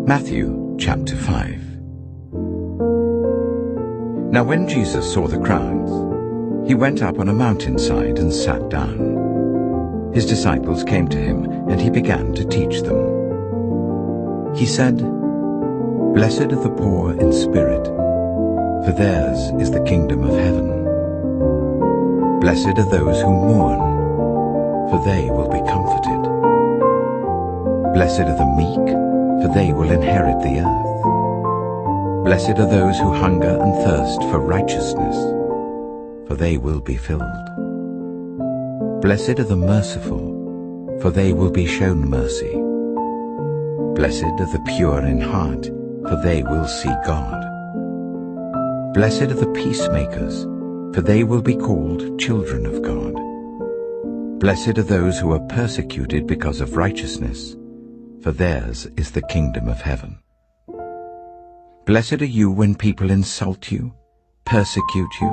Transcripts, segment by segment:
Matthew chapter 5. Now when Jesus saw the crowds, he went up on a mountainside and sat down. His disciples came to him, and he began to teach them. He said, "Blessed are the poor in spirit, for theirs is the kingdom of heaven. Blessed are those who mourn, for they will be comforted. Blessed are the meek, for they will inherit the earth. Blessed are those who hunger and thirst for righteousness, for they will be filled. Blessed are the merciful, for they will be shown mercy. Blessed are the pure in heart, for they will see God. Blessed are the peacemakers, for they will be called children of God. Blessed are those who are persecuted because of righteousness, for theirs is the kingdom of heaven. Blessed are you when people insult you, persecute you,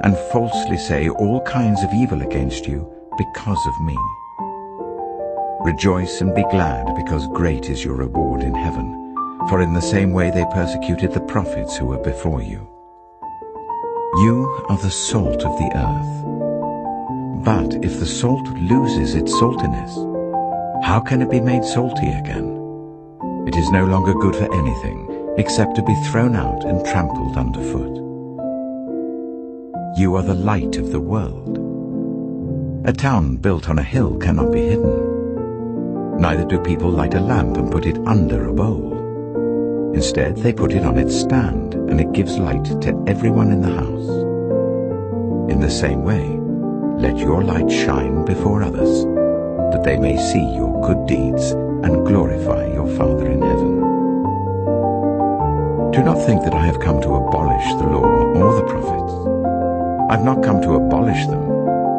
and falsely say all kinds of evil against you because of me. Rejoice and be glad, because great is your reward in heaven, for in the same way they persecuted the prophets who were before you. You are the salt of the earth. But if the salt loses its saltiness, how can it be made salty again? It is no longer good for anything except to be thrown out and trampled underfoot. You are the light of the world. A town built on a hill cannot be hidden. Neither do people light a lamp and put it under a bowl. Instead, they put it on its stand, and it gives light to everyone in the house. In the same way, let your light shine before others, that they may see your good deeds and glorify your Father in heaven. Do not think that I have come to abolish the law or the prophets. I've not come to abolish them,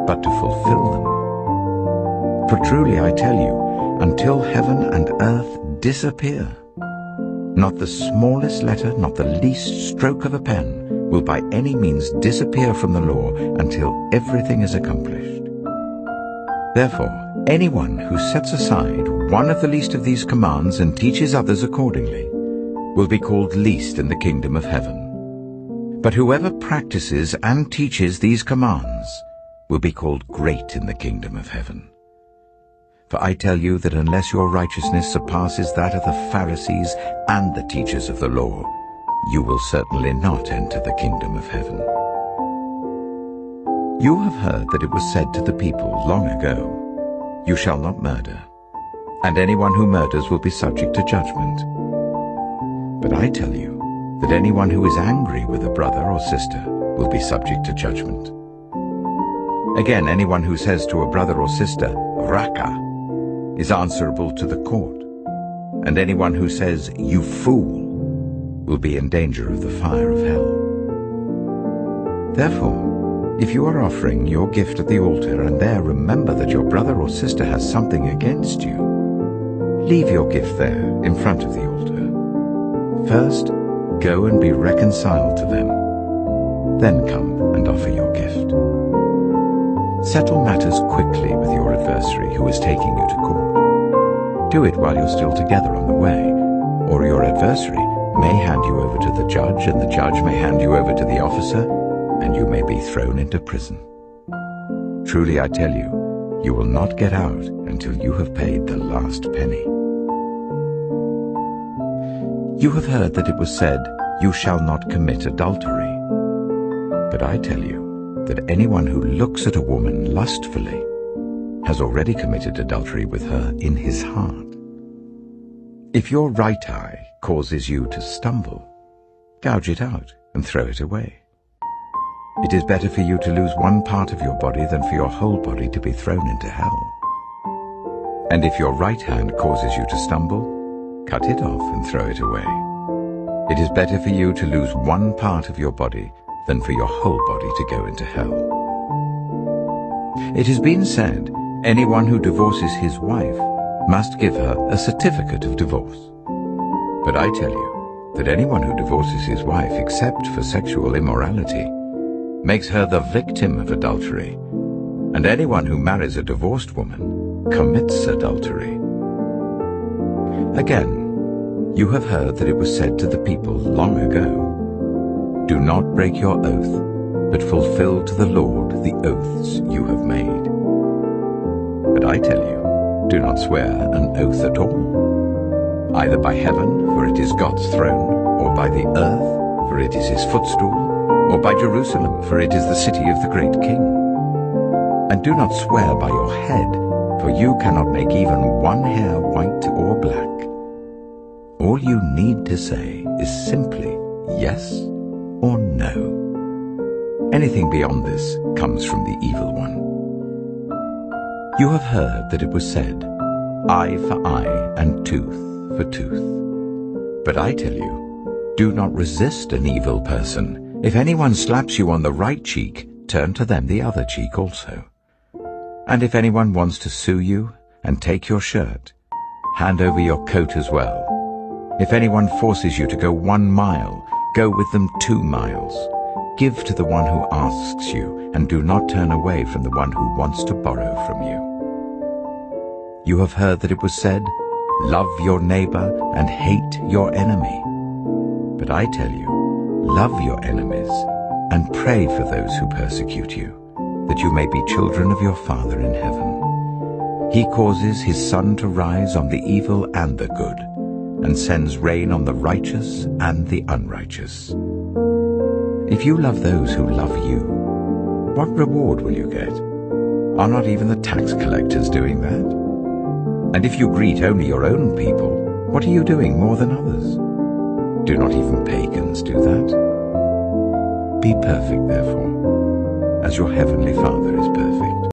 but to fulfill them. For truly I tell you, until heaven and earth disappear, not the smallest letter, not the least stroke of a pen will by any means disappear from the law until everything is accomplished. Therefore, anyone who sets aside one of the least of these commands and teaches others accordingly will be called least in the kingdom of heaven. But whoever practices and teaches these commands will be called great in the kingdom of heaven. For I tell you that unless your righteousness surpasses that of the Pharisees and the teachers of the law, you will certainly not enter the kingdom of heaven. You have heard that it was said to the people long ago, "You shall not murder, and anyone who murders will be subject to judgment." But I tell you that anyone who is angry with a brother or sister will be subject to judgment. Again, anyone who says to a brother or sister, "Raka," is answerable to the court, and anyone who says, "You fool," will be in danger of the fire of hell. Therefore, if you are offering your gift at the altar and there remember that your brother or sister has something against you, leave your gift there in front of the altar. First, go and be reconciled to them. Then come and offer your gift. Settle matters quickly with your adversary who is taking you to court. Do it while you're still together on the way, or your adversary may hand you over to the judge, and the judge may hand you over to the officer, and you may be thrown into prison. Truly I tell you, you will not get out until you have paid the last penny. You have heard that it was said, "You shall not commit adultery." But I tell you that anyone who looks at a woman lustfully has already committed adultery with her in his heart. If your right eye causes you to stumble, gouge it out and throw it away. It is better for you to lose one part of your body than for your whole body to be thrown into hell. And if your right hand causes you to stumble, cut it off and throw it away. It is better for you to lose one part of your body than for your whole body to go into hell. It has been said, anyone who divorces his wife must give her a certificate of divorce. But I tell you that anyone who divorces his wife except for sexual immorality makes her the victim of adultery, and anyone who marries a divorced woman commits adultery. Again, You have heard that it was said to the people long ago, "Do not break your oath, but fulfill to the Lord the oaths you have made." But I tell you, do not swear an oath at all, either by heaven, for it is God's throne, or by the earth, for it is his footstool, or by Jerusalem, for it is the city of the great King. And do not swear by your head, for you cannot make even one hair white or black. All you need to say is simply yes or no. Anything beyond this comes from the evil one. You have heard that it was said, "Eye for eye and tooth for tooth." But I tell you, do not resist an evil person. If anyone slaps you on the right cheek, turn to them the other cheek also. And if anyone wants to sue you and take your shirt, hand over your coat as well. If anyone forces you to go 1 mile, go with them 2 miles. Give to the one who asks you, and do not turn away from the one who wants to borrow from you. You have heard that it was said, "Love your neighbor and hate your enemy." But I tell you, love your enemies and pray for those who persecute you, that you may be children of your Father in heaven. He causes his sun to rise on the evil and the good, and sends rain on the righteous and the unrighteous. If you love those who love you, what reward will you get? Are not even the tax collectors doing that? And if you greet only your own people, what are you doing more than others? Do not even pagans do that? Be perfect, therefore, as your heavenly Father is perfect.